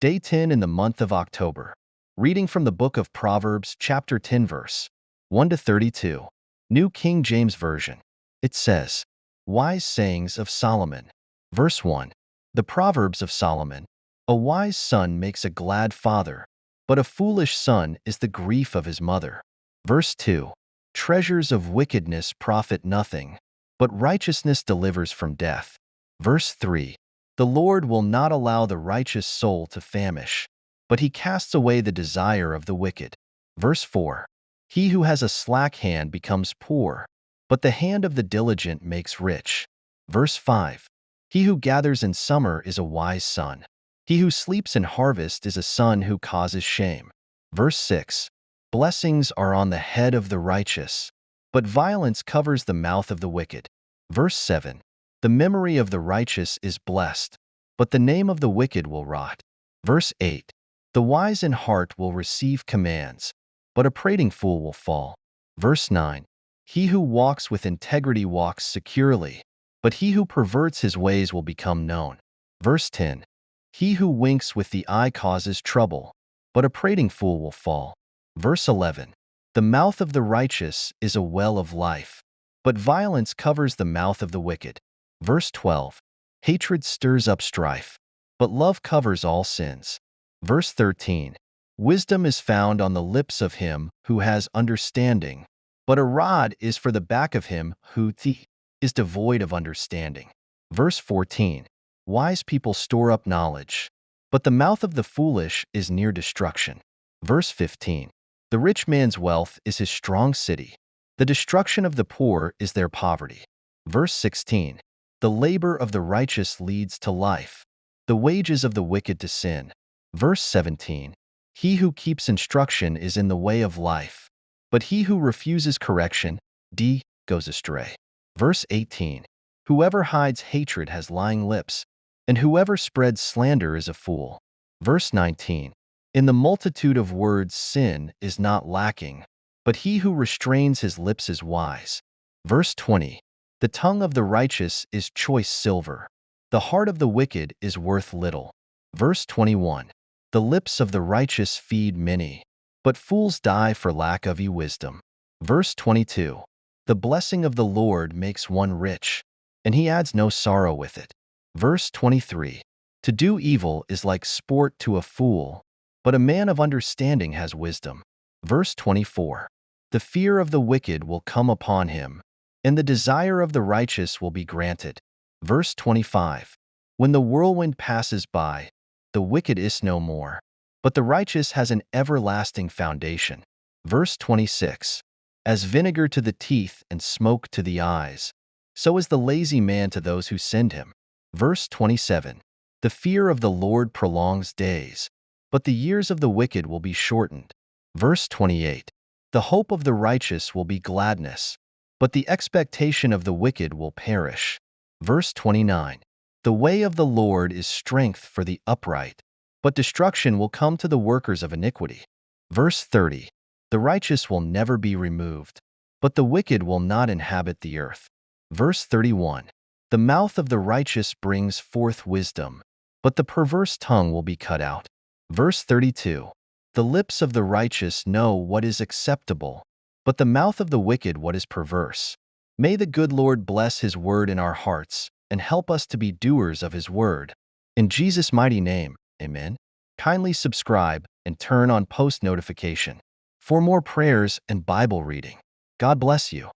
Day 10 in the month of October. Reading from the book of Proverbs, chapter 10, verse 1 to 32. New King James Version. It says, Wise sayings of Solomon. Verse 1. The Proverbs of Solomon. A wise son makes a glad father, but a foolish son is the grief of his mother. Verse 2. Treasures of wickedness profit nothing, but righteousness delivers from death. Verse 3. The Lord will not allow the righteous soul to famish, but he casts away the desire of the wicked. Verse 4. He who has a slack hand becomes poor, but the hand of the diligent makes rich. Verse 5. He who gathers in summer is a wise son. He who sleeps in harvest is a son who causes shame. Verse 6. Blessings are on the head of the righteous, but violence covers the mouth of the wicked. Verse 7. The memory of the righteous is blessed, but the name of the wicked will rot. Verse 8. The wise in heart will receive commands, but a prating fool will fall. Verse 9. He who walks with integrity walks securely, but he who perverts his ways will become known. Verse 10. He who winks with the eye causes trouble, but a prating fool will fall. Verse 11. The mouth of the righteous is a well of life, but violence covers the mouth of the wicked. Verse 12. Hatred stirs up strife, but love covers all sins. Verse 13. Wisdom is found on the lips of him who has understanding, but a rod is for the back of him who is devoid of understanding. Verse 14. Wise people store up knowledge, but the mouth of the foolish is near destruction. Verse 15. The rich man's wealth is his strong city. The destruction of the poor is their poverty. Verse 16. The labor of the righteous leads to life, the wages of the wicked to sin. Verse 17. He who keeps instruction is in the way of life, but he who refuses correction, goes astray. Verse 18. Whoever hides hatred has lying lips, and whoever spreads slander is a fool. Verse 19. In the multitude of words sin is not lacking, but he who restrains his lips is wise. Verse 20. The tongue of the righteous is choice silver. The heart of the wicked is worth little. Verse 21. The lips of the righteous feed many, but fools die for lack of wisdom. Verse 22. The blessing of the Lord makes one rich, and he adds no sorrow with it. Verse 23. To do evil is like sport to a fool, but a man of understanding has wisdom. Verse 24. The fear of the wicked will come upon him, and the desire of the righteous will be granted. Verse 25. When the whirlwind passes by, the wicked is no more, but the righteous has an everlasting foundation. Verse 26. As vinegar to the teeth and smoke to the eyes, so is the lazy man to those who send him. Verse 27. The fear of the Lord prolongs days, but the years of the wicked will be shortened. Verse 28. The hope of the righteous will be gladness, but the expectation of the wicked will perish. Verse 29. The way of the Lord is strength for the upright, but destruction will come to the workers of iniquity. Verse 30. The righteous will never be removed, but the wicked will not inhabit the earth. Verse 31. The mouth of the righteous brings forth wisdom, but the perverse tongue will be cut out. Verse 32. The lips of the righteous know what is acceptable, but the mouth of the wicked what is perverse. May the good Lord bless his word in our hearts and help us to be doers of his word. In Jesus' mighty name, amen. Kindly subscribe and turn on post notification for more prayers and Bible reading. God bless you.